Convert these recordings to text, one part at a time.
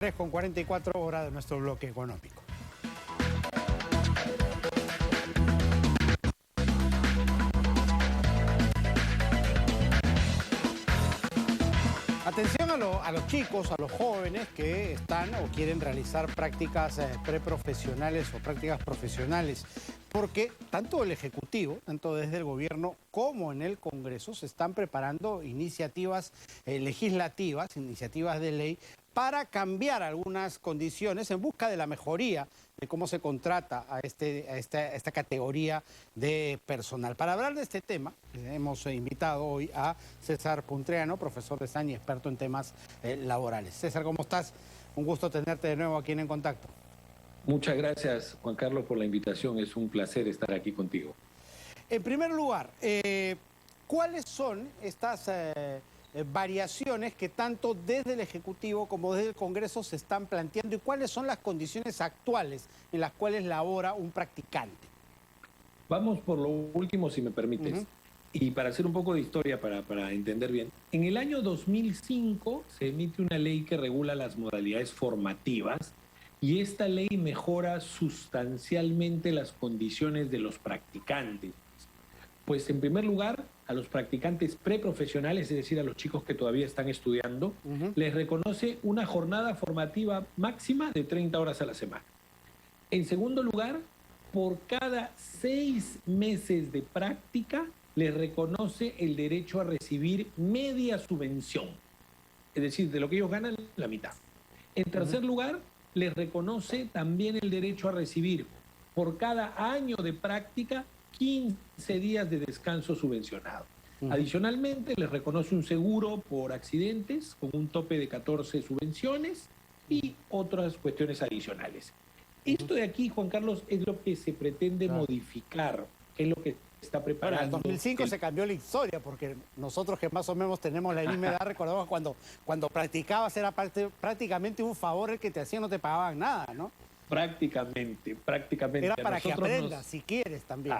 3:44 de nuestro bloque económico. Atención a los chicos, a los jóvenes que están o quieren realizar prácticas preprofesionales o prácticas profesionales, porque tanto el Ejecutivo, tanto desde el gobierno como en el Congreso, se están preparando iniciativas legislativas, iniciativas de ley, para cambiar algunas condiciones en busca de la mejoría de cómo se contrata a esta categoría de personal. Para hablar de este tema, hemos invitado hoy a César Puntreano, profesor de SANI, experto en temas laborales. César, ¿cómo estás? Un gusto tenerte de nuevo aquí en Contacto. Muchas gracias, Juan Carlos, por la invitación. Es un placer estar aquí contigo. En primer lugar, ¿cuáles son estas variaciones que tanto desde el Ejecutivo como desde el Congreso se están planteando y cuáles son las condiciones actuales en las cuales labora un practicante? Vamos por lo último, si me permites. Y para hacer un poco de historia, para entender bien. En el año 2005 se emite una ley que regula las modalidades formativas y esta ley mejora sustancialmente las condiciones de los practicantes. Pues en primer lugar, a los practicantes preprofesionales, es decir, a los chicos que todavía están estudiando, les reconoce una jornada formativa máxima de 30 horas a la semana. En segundo lugar, por cada 6 meses de práctica, les reconoce el derecho a recibir media subvención. Es decir, de lo que ellos ganan, la mitad. En tercer lugar, les reconoce también el derecho a recibir por cada año de práctica 15 días de descanso subvencionado. Adicionalmente, les reconoce un seguro por accidentes con un tope de 14 subvenciones y otras cuestiones adicionales. Esto de aquí, Juan Carlos, es lo que se pretende modificar, es lo que está preparando. Bueno, en 2005 se cambió la historia, porque nosotros que más o menos tenemos la misma edad, recordamos cuando practicabas era prácticamente un favor el que te hacían, no te pagaban nada, ¿no? Prácticamente. Era para que aprendas, si quieres también.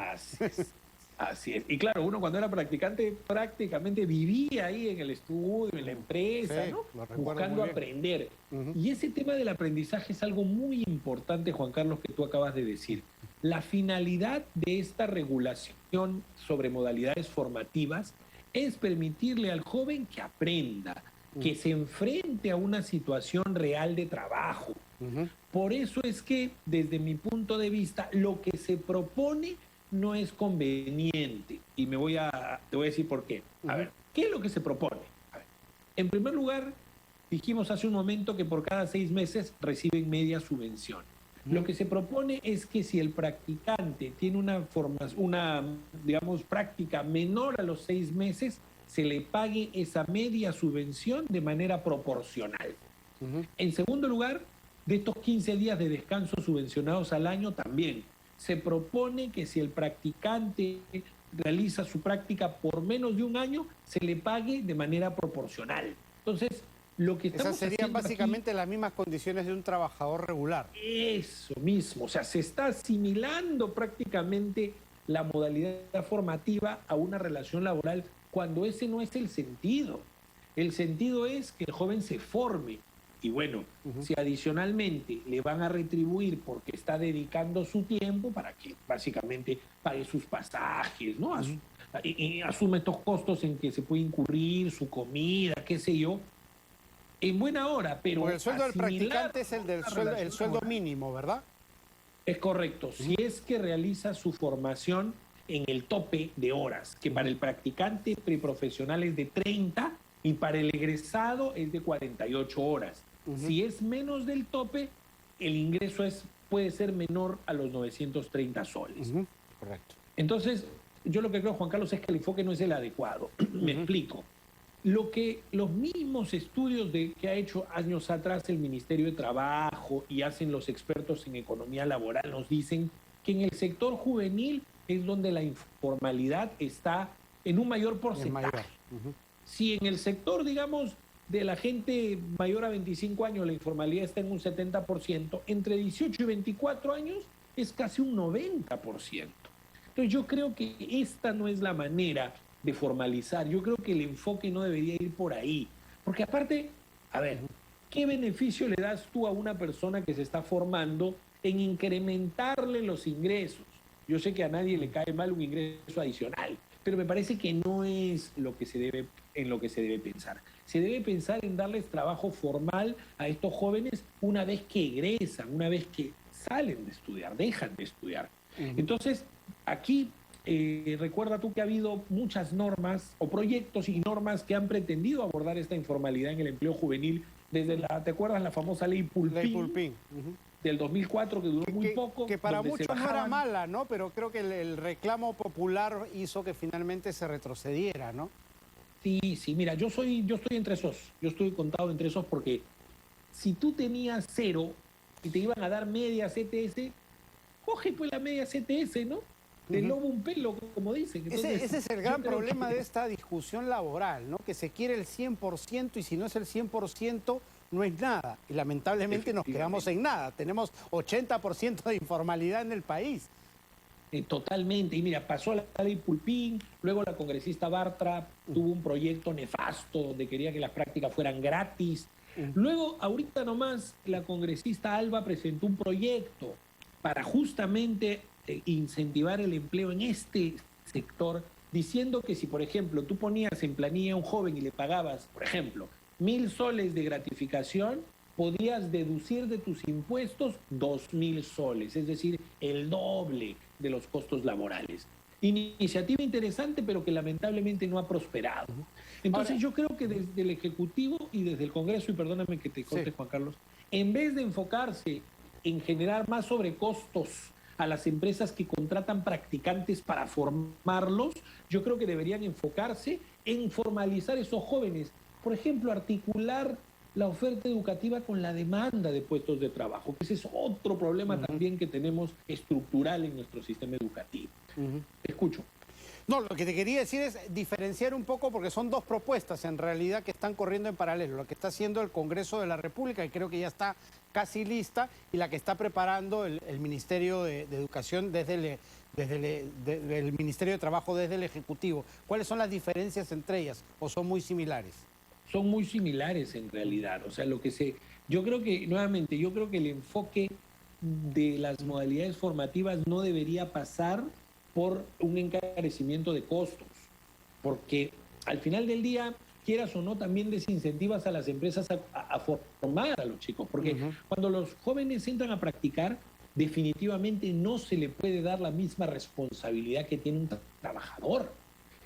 Así es. Y claro, uno cuando era practicante prácticamente vivía ahí en el estudio, en la empresa, sí, ¿no? Buscando aprender. Y ese tema del aprendizaje es algo muy importante, Juan Carlos, que tú acabas de decir. La finalidad de esta regulación sobre modalidades formativas es permitirle al joven que aprenda, que se enfrente a una situación real de trabajo. Por eso es que, desde mi punto de vista, lo que se propone no es conveniente. Y te voy a decir por qué. A ver, ¿qué es lo que se propone? A ver, en primer lugar, dijimos hace un momento que por cada 6 meses reciben media subvención. Lo que se propone es que si el practicante tiene una práctica menor a los 6 meses, se le pague esa media subvención de manera proporcional. En segundo lugar, de estos 15 días de descanso subvencionados al año también se propone que si el practicante realiza su práctica por menos de un año, se le pague de manera proporcional. Entonces, lo que estamos Esas serían básicamente las mismas condiciones de un trabajador regular. Eso mismo, o sea, se está asimilando prácticamente la modalidad formativa a una relación laboral cuando ese no es el sentido. El sentido es que el joven se forme. Y bueno, si adicionalmente le van a retribuir porque está dedicando su tiempo para que básicamente pague sus pasajes, ¿no? Y asume estos costos en que se puede incurrir, su comida, qué sé yo, en buena hora, pero... Porque el sueldo del practicante es el sueldo mínimo, ¿verdad? Es correcto, si es que realiza su formación en el tope de horas, que para el practicante preprofesional es de 30 y para el egresado es de 48 horas. Si es menos del tope, el ingreso puede ser menor a los 930 soles. Correcto. Entonces, yo lo que creo, Juan Carlos, es que el enfoque no es el adecuado. Me explico. Lo que los mismos estudios que ha hecho años atrás el Ministerio de Trabajo y hacen los expertos en economía laboral nos dicen que en el sector juvenil es donde la informalidad está en un mayor porcentaje. Si en el sector, digamos, de la gente mayor a 25 años la informalidad está en un 70%, entre 18 y 24 años es casi un 90%. Entonces yo creo que esta no es la manera de formalizar. Yo creo que el enfoque no debería ir por ahí. Porque aparte, a ver, ¿qué beneficio le das tú a una persona que se está formando en incrementarle los ingresos? Yo sé que a nadie le cae mal un ingreso adicional, pero me parece que no es lo que en lo que se debe pensar. Se debe pensar en darles trabajo formal a estos jóvenes una vez que egresan, una vez que salen de estudiar, dejan de estudiar. Entonces, aquí recuerda tú que ha habido muchas normas o proyectos y normas que han pretendido abordar esta informalidad en el empleo juvenil desde ¿te acuerdas la famosa ley Pulpín? Ley Pulpín. Del 2004, que duró muy poco. Que para muchos no era mala, ¿no? Pero creo que el reclamo popular hizo que finalmente se retrocediera, ¿no? Sí, sí, mira, yo estoy entre esos, yo estoy contado entre esos porque si tú tenías 0 y te iban a dar media CTS, coge pues la media CTS, ¿no? Del lobo un pelo, como dicen. Entonces, ese es el gran problema de esta discusión laboral, ¿no? Que se quiere el 100% y si no es el 100% no es nada. Y lamentablemente nos quedamos en nada. Tenemos 80% de informalidad en el país. Totalmente. Y mira, pasó la ley Pulpín, luego la congresista Bartra tuvo un proyecto nefasto donde quería que las prácticas fueran gratis. Luego, ahorita nomás, la congresista Alba presentó un proyecto para justamente incentivar el empleo en este sector, diciendo que si, por ejemplo, tú ponías en planilla a un joven y le pagabas, por ejemplo, 1.000 soles de gratificación, podías deducir de tus impuestos 2.000 soles, es decir, el doble de los costos laborales. Iniciativa interesante, pero que lamentablemente no ha prosperado. Entonces yo creo que desde el Ejecutivo y desde el Congreso, y perdóname que te corte, Juan Carlos, en vez de enfocarse en generar más sobrecostos a las empresas que contratan practicantes para formarlos, yo creo que deberían enfocarse en formalizar esos jóvenes. Por ejemplo, articular la oferta educativa con la demanda de puestos de trabajo, que ese es otro problema también que tenemos estructural en nuestro sistema educativo. Te escucho. No, lo que te quería decir es diferenciar un poco porque son dos propuestas en realidad que están corriendo en paralelo. Lo que está haciendo el Congreso de la República, y creo que ya está casi lista, y la que está preparando el Ministerio de Educación desde el Ministerio de Trabajo desde el Ejecutivo. ¿Cuáles son las diferencias entre ellas o son muy similares? Son muy similares en realidad. O sea, yo creo que, nuevamente, yo creo que el enfoque de las modalidades formativas no debería pasar por un encarecimiento de costos, porque al final del día, quieras o no, también desincentivas a las empresas a formar a los chicos, porque cuando los jóvenes entran a practicar, definitivamente no se le puede dar la misma responsabilidad que tiene un trabajador.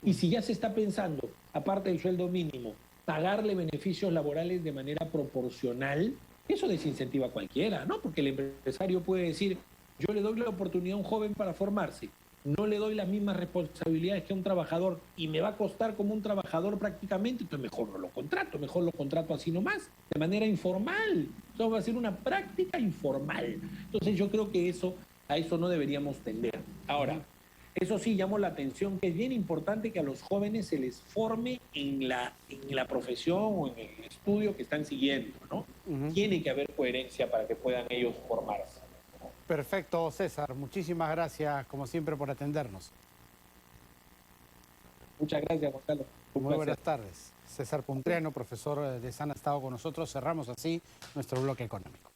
Y si ya se está pensando, aparte del sueldo mínimo, pagarle beneficios laborales de manera proporcional, eso desincentiva a cualquiera, ¿no? Porque el empresario puede decir, yo le doy la oportunidad a un joven para formarse, no le doy las mismas responsabilidades que a un trabajador y me va a costar como un trabajador prácticamente, entonces mejor no lo contrato así nomás, de manera informal. Eso va a ser una práctica informal. Entonces yo creo que a eso no deberíamos tender. Ahora, eso sí, llamó la atención que es bien importante que a los jóvenes se les forme en la profesión o en el estudio que están siguiendo, ¿no? Tiene que haber coherencia para que puedan ellos formarse. Perfecto, César. Muchísimas gracias, como siempre, por atendernos. Muchas gracias, Juan Carlos. Muy buenas tardes. César Puntriano, profesor de SAN, ha estado con nosotros. Cerramos así nuestro bloque económico.